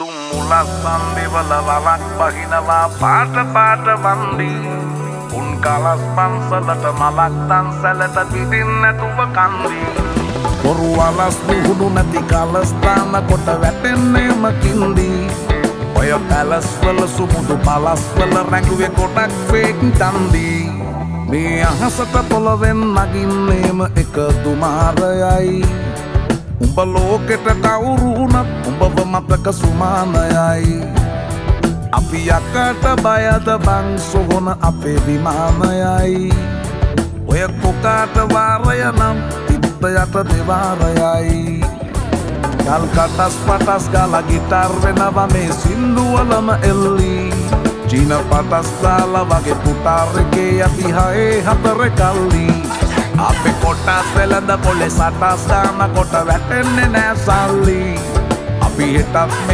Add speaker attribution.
Speaker 1: තුම්මුලස් සම්බිවල වලක් බහිනවා පාට පාට වන්දි උන් කලස් පන්සලට මලක් තන්සලට පිටින් නැතුව කන්දි බොරු වලස් නිහුණු නැති කලස්ථාන කොට වැටෙන්නේම කින්දි ඔය පැලස් වල සුමුදු පලස් වල රැඟුවේ කොටක් ෆේක් තන්දි මේ අහසට පොළවෙන් නගින්නේම එක දුමාරයයි උඹ ලෝකෙට කවුරු වුණත් උඹව මතක සුමානයයි අපි යකට බයද බං සොහොන අපේ විමානයයි ඔය කොකාට වාරය නම් තිත්ත යට දෙවාරයයි ගල් කටස් පටස් ගාලා ගිටාර් වෙනවා මේ සින්දුවලම එල්ලි චීන පටස් දාලා වගේ පුටාර් එකේ යටි හයේ හතර කල්ලි අපේ කොටස් වෙලඳ පොලේ සටස් දාන කොට වැටෙන්නේ නෑ සල්ලි අපි හිටත්